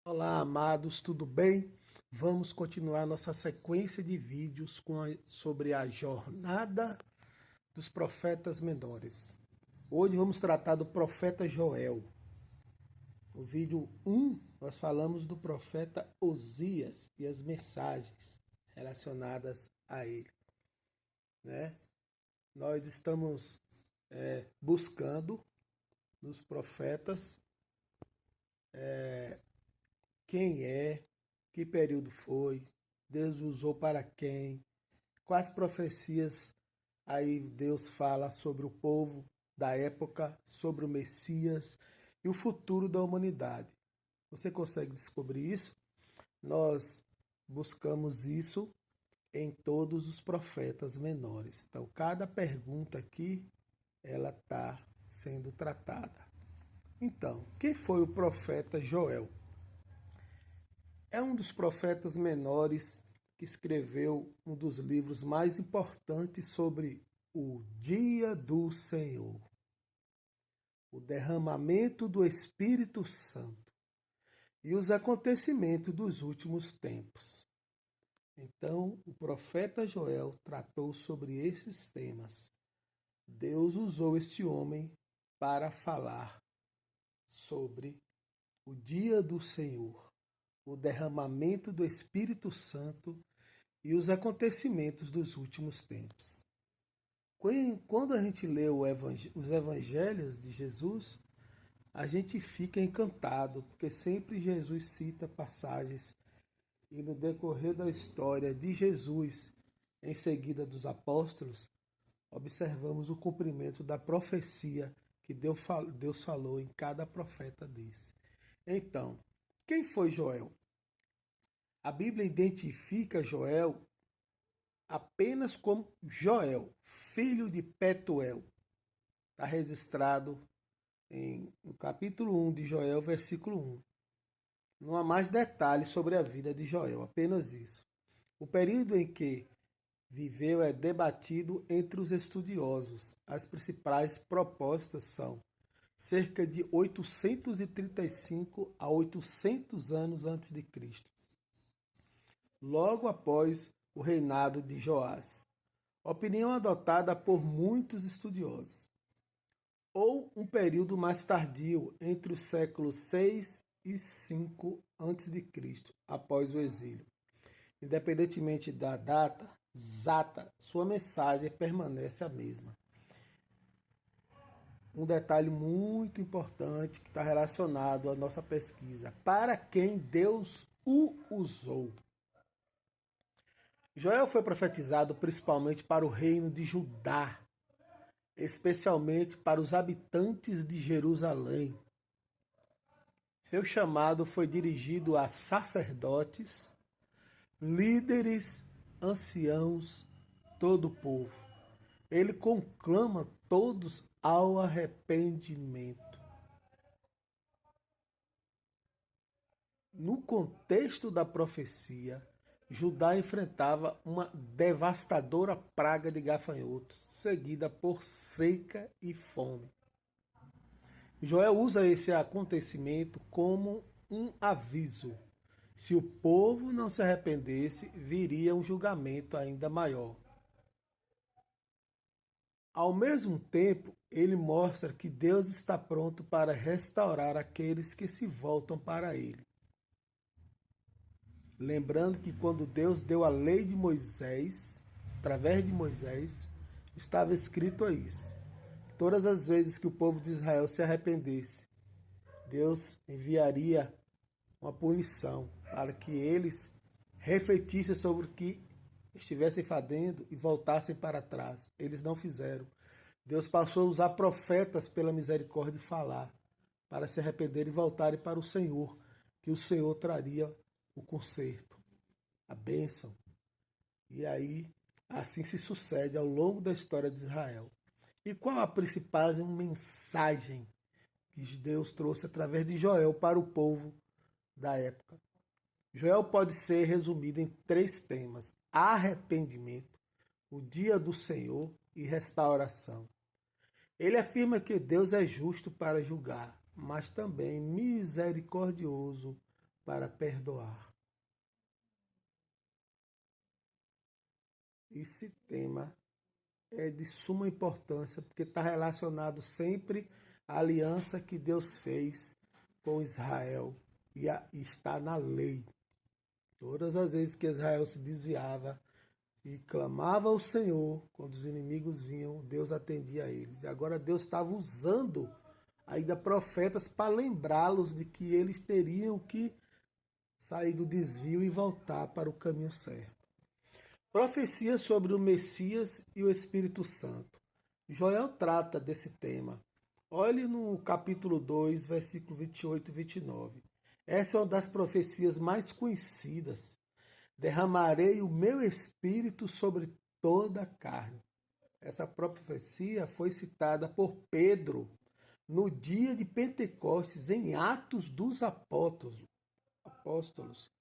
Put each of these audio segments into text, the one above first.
Olá, amados, tudo bem? Vamos continuar nossa sequência de vídeos sobre a jornada dos profetas menores. Hoje vamos tratar do profeta Joel. No vídeo 1, nós falamos do profeta Osias e as mensagens relacionadas a ele, né? Nós estamos buscando nos profetas quem é, que período foi, Deus usou para quem, quais profecias aí Deus fala sobre o povo da época, sobre o Messias e o futuro da humanidade. Você consegue descobrir isso? Nós buscamos isso em todos os profetas menores. Então, cada pergunta aqui, ela está sendo tratada. Então, quem foi o profeta Joel? É um dos profetas menores que escreveu um dos livros mais importantes sobre o dia do Senhor, o derramamento do Espírito Santo e os acontecimentos dos últimos tempos. Então, o profeta Joel tratou sobre esses temas. Deus usou este homem para falar sobre o dia do Senhor, o derramamento do Espírito Santo e os acontecimentos dos últimos tempos. Quando a gente lê os evangelhos de Jesus, a gente fica encantado, porque sempre Jesus cita passagens e no decorrer da história de Jesus, em seguida dos apóstolos, observamos o cumprimento da profecia que Deus falou em cada profeta desse. Então, quem foi Joel? A Bíblia identifica Joel apenas como Joel, filho de Petuel. Está registrado no capítulo 1 de Joel, versículo 1. Não há mais detalhes sobre a vida de Joel, apenas isso. O período em que viveu é debatido entre os estudiosos. As principais propostas são cerca de 835 a 800 anos antes de Cristo, logo após o reinado de Joás. Opinião adotada por muitos estudiosos. Ou um período mais tardio, entre os séculos 6 e 5 a.C., após o exílio. Independentemente da data exata, sua mensagem permanece a mesma. Um detalhe muito importante que está relacionado à nossa pesquisa. Para quem Deus o usou? Joel foi profetizado principalmente para o reino de Judá, especialmente para os habitantes de Jerusalém. Seu chamado foi dirigido a sacerdotes, líderes, anciãos, todo o povo. Ele conclama todos ao arrependimento. No contexto da profecia, Judá enfrentava uma devastadora praga de gafanhotos, seguida por seca e fome. Joel usa esse acontecimento como um aviso. Se o povo não se arrependesse, viria um julgamento ainda maior. Ao mesmo tempo, ele mostra que Deus está pronto para restaurar aqueles que se voltam para ele. Lembrando que quando Deus deu a lei de Moisés, através de Moisés, estava escrito isso. Todas as vezes que o povo de Israel se arrependesse, Deus enviaria uma punição para que eles refletissem sobre o que estivessem fazendo e voltassem para trás. Eles não fizeram. Deus passou a usar profetas pela misericórdia e falar para se arrependerem e voltarem para o Senhor, que o Senhor traria o conserto, a bênção. E aí, assim se sucede ao longo da história de Israel. E qual a principal mensagem que Deus trouxe através de Joel para o povo da época? Joel pode ser resumido em 3 temas: arrependimento, o dia do Senhor e restauração. Ele afirma que Deus é justo para julgar, mas também misericordioso para perdoar. Esse tema é de suma importância, porque está relacionado sempre à aliança que Deus fez com Israel e está na lei. Todas as vezes que Israel se desviava e clamava ao Senhor, quando os inimigos vinham, Deus atendia a eles. E agora Deus estava usando ainda profetas para lembrá-los de que eles teriam que sair do desvio e voltar para o caminho certo. Profecia sobre o Messias e o Espírito Santo. Joel trata desse tema. Olhe no capítulo 2, versículo 28 e 29. Essa é uma das profecias mais conhecidas. Derramarei o meu espírito sobre toda a carne. Essa profecia foi citada por Pedro no dia de Pentecostes, em Atos dos Apóstolos.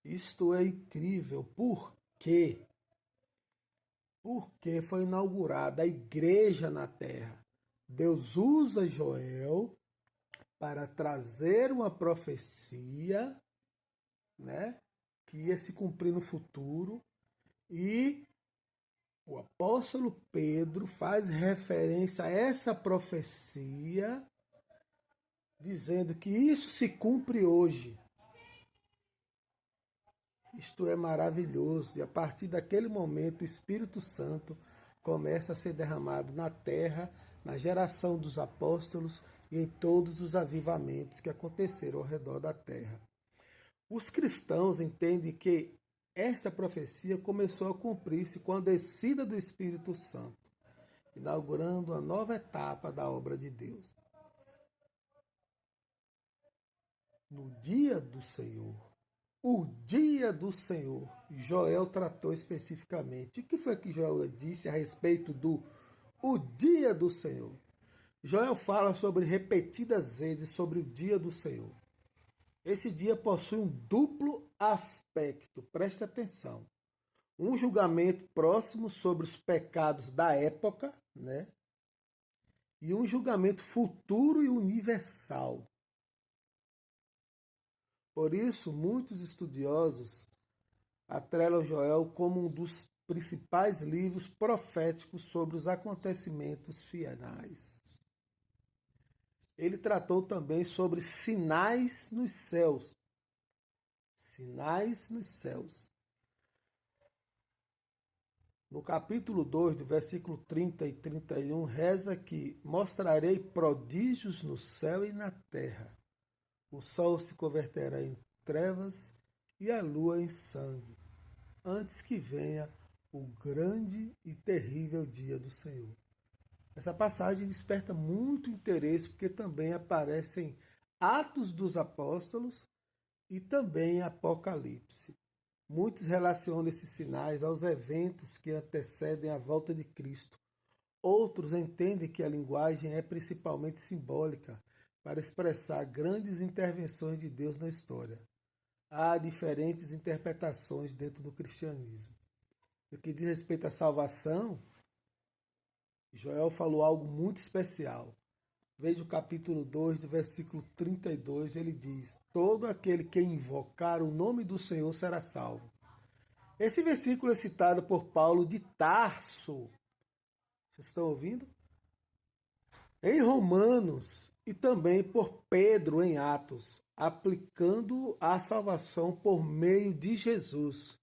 Isto é incrível. Por quê? Porque foi inaugurada a igreja na terra. Deus usa Joel para trazer uma profecia, né, que ia se cumprir no futuro, e o apóstolo Pedro faz referência a essa profecia, dizendo que isso se cumpre hoje. Isto é maravilhoso, e a partir daquele momento o Espírito Santo começa a ser derramado na terra, na geração dos apóstolos e em todos os avivamentos que aconteceram ao redor da terra. Os cristãos entendem que esta profecia começou a cumprir-se com a descida do Espírito Santo, inaugurando uma nova etapa da obra de Deus. No dia do Senhor, o dia do Senhor, Joel tratou especificamente. O que foi que Joel disse a respeito do o dia do Senhor? Joel fala sobre repetidas vezes sobre o dia do Senhor. Esse dia possui um duplo aspecto, preste atenção. Um julgamento próximo sobre os pecados da época, né? E um julgamento futuro e universal. Por isso, muitos estudiosos atrelam Joel como um dos principais livros proféticos sobre os acontecimentos finais. Ele tratou também sobre sinais nos céus. Sinais nos céus. No capítulo 2, do versículo 30 e 31, reza que mostrarei prodígios no céu e na terra. O sol se converterá em trevas e a lua em sangue, antes que venha o grande e terrível dia do Senhor. Essa passagem desperta muito interesse, porque também aparecem Atos dos Apóstolos e também Apocalipse. Muitos relacionam esses sinais aos eventos que antecedem a volta de Cristo. Outros entendem que a linguagem é principalmente simbólica, para expressar grandes intervenções de Deus na história. Há diferentes interpretações dentro do cristianismo. No que diz respeito à salvação, Joel falou algo muito especial. Veja o capítulo 2, do versículo 32, ele diz: todo aquele que invocar o nome do Senhor será salvo. Esse versículo é citado por Paulo de Tarso. Vocês estão ouvindo? Em Romanos e também por Pedro em Atos, aplicando a salvação por meio de Jesus.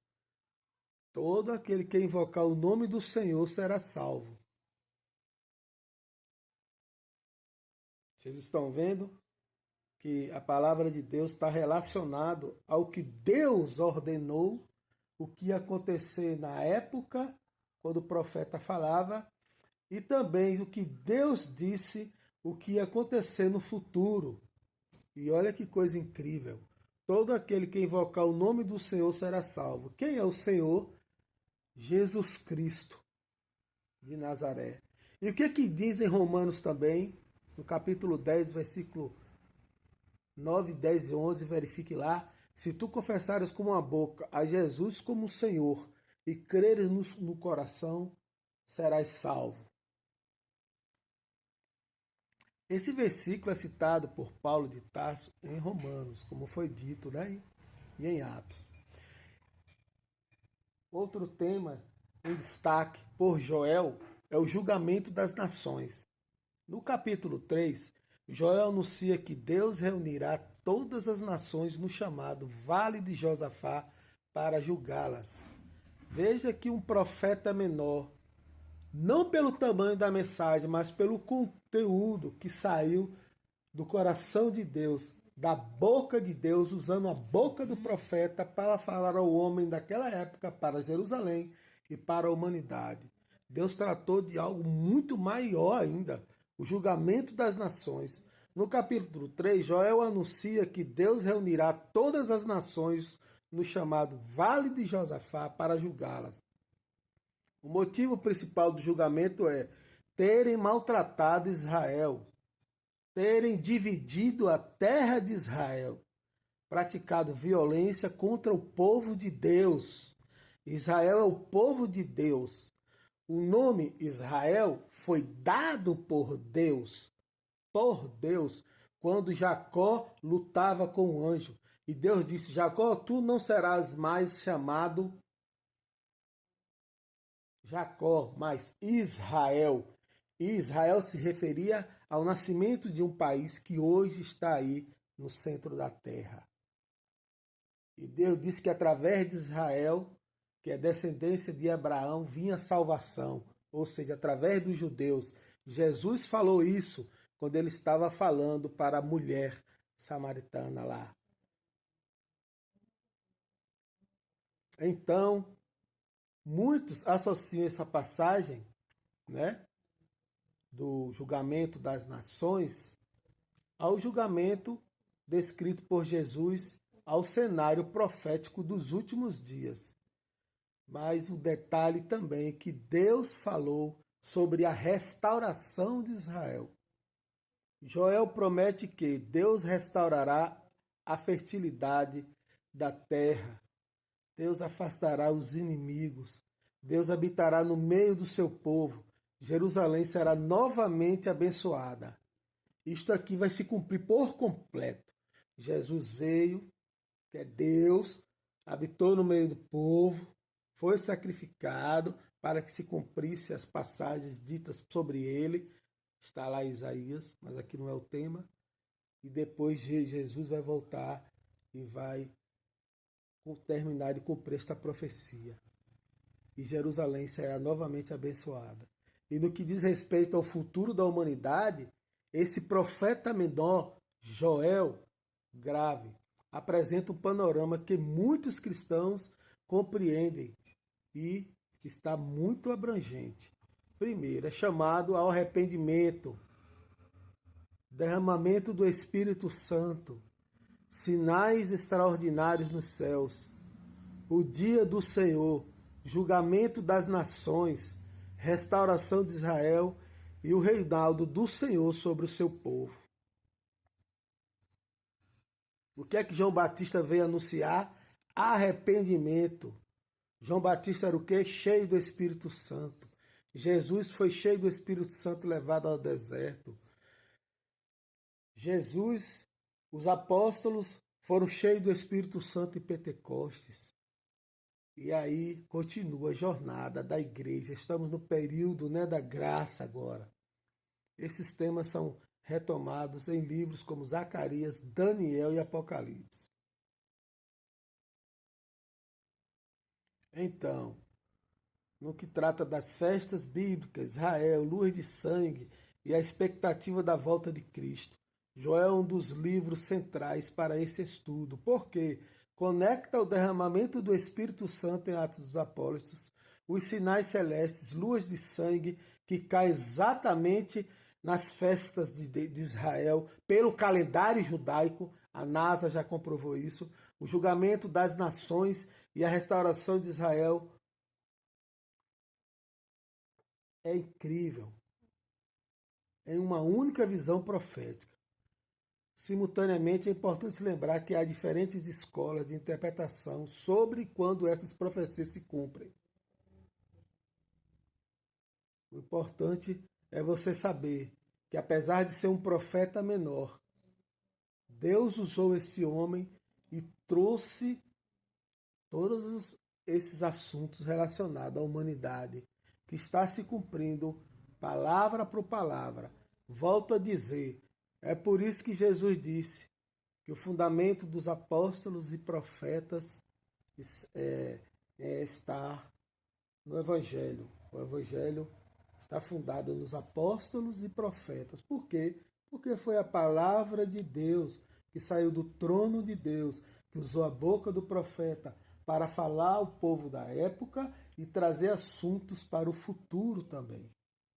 Todo aquele que invocar o nome do Senhor será salvo. Vocês estão vendo que a palavra de Deus está relacionado ao que Deus ordenou, o que ia acontecer na época, quando o profeta falava, e também o que Deus disse, o que ia acontecer no futuro. E olha que coisa incrível. Todo aquele que invocar o nome do Senhor será salvo. Quem é o Senhor? Jesus Cristo de Nazaré. E o que diz em Romanos também, no capítulo 10, versículo 9, 10 e 11, verifique lá. Se tu confessares com a boca a Jesus como Senhor e creres no coração, serás salvo. Esse versículo é citado por Paulo de Tarso em Romanos, como foi dito, né? E em Atos. Outro tema em destaque por Joel é o julgamento das nações. No capítulo 3, Joel anuncia que Deus reunirá todas as nações no chamado Vale de Josafá para julgá-las. Veja que um profeta menor, não pelo tamanho da mensagem, mas pelo conteúdo que saiu do coração de Deus, da boca de Deus, usando a boca do profeta para falar ao homem daquela época, para Jerusalém e para a humanidade. Deus tratou de algo muito maior ainda, o julgamento das nações. No capítulo 3, Joel anuncia que Deus reunirá todas as nações no chamado Vale de Josafá para julgá-las. O motivo principal do julgamento é terem maltratado Israel, terem dividido a terra de Israel, praticado violência contra o povo de Deus. Israel é o povo de Deus. O nome Israel foi dado por Deus, quando Jacó lutava com o anjo. E Deus disse: Jacó, tu não serás mais chamado Jacó, mas Israel. E Israel se referia ao nascimento de um país que hoje está aí no centro da terra. E Deus disse que através de Israel, que é descendência de Abraão, vinha salvação. Ou seja, através dos judeus. Jesus falou isso quando ele estava falando para a mulher samaritana lá. Então, muitos associam essa passagem, né, do julgamento das nações ao julgamento descrito por Jesus ao cenário profético dos últimos dias. Mas o detalhe também é que Deus falou sobre a restauração de Israel. Joel promete que Deus restaurará a fertilidade da terra. Deus afastará os inimigos. Deus habitará no meio do seu povo. Jerusalém será novamente abençoada. Isto aqui vai se cumprir por completo. Jesus veio, que é Deus, habitou no meio do povo, foi sacrificado para que se cumprisse as passagens ditas sobre ele. Está lá Isaías, mas aqui não é o tema. E depois Jesus vai voltar e vai terminar de cumprir esta profecia. E Jerusalém será novamente abençoada. E no que diz respeito ao futuro da humanidade, esse profeta menor, Joel, grave, apresenta um panorama que muitos cristãos compreendem e está muito abrangente. Primeiro, é chamado ao arrependimento, derramamento do Espírito Santo, sinais extraordinários nos céus, o dia do Senhor, julgamento das nações, restauração de Israel e o reinado do Senhor sobre o seu povo. O que é que João Batista veio anunciar? Arrependimento. João Batista era o quê? Cheio do Espírito Santo. Jesus foi cheio do Espírito Santo levado ao deserto. Jesus, os apóstolos foram cheios do Espírito Santo em Pentecostes. E aí continua a jornada da igreja. Estamos no período, né, da graça agora. Esses temas são retomados em livros como Zacarias, Daniel e Apocalipse. Então, no que trata das festas bíblicas, Israel, luz de sangue e a expectativa da volta de Cristo, Joel é um dos livros centrais para esse estudo, porque conecta o derramamento do Espírito Santo em Atos dos Apóstolos, os sinais celestes, luas de sangue, que cai exatamente nas festas de Israel, pelo calendário judaico, a NASA já comprovou isso, o julgamento das nações e a restauração de Israel. É incrível. Em uma única visão profética. Simultaneamente, é importante lembrar que há diferentes escolas de interpretação sobre quando essas profecias se cumprem. O importante é você saber que apesar de ser um profeta menor, Deus usou esse homem e trouxe esses assuntos relacionados à humanidade, que está se cumprindo palavra por palavra. Volto a dizer, é por isso que Jesus disse que o fundamento dos apóstolos e profetas está no Evangelho. O Evangelho está fundado nos apóstolos e profetas. Por quê? Porque foi a palavra de Deus que saiu do trono de Deus, que usou a boca do profeta para falar ao povo da época e trazer assuntos para o futuro também.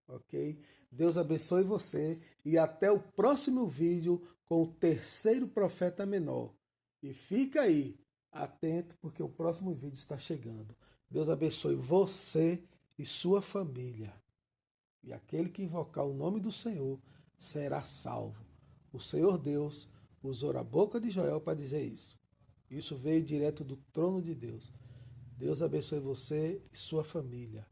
Ok? Deus abençoe você e até o próximo vídeo com o terceiro profeta menor. E fica aí, atento, porque o próximo vídeo está chegando. Deus abençoe você e sua família. E aquele que invocar o nome do Senhor será salvo. O Senhor Deus usou a boca de Joel para dizer isso. Isso veio direto do trono de Deus. Deus abençoe você e sua família.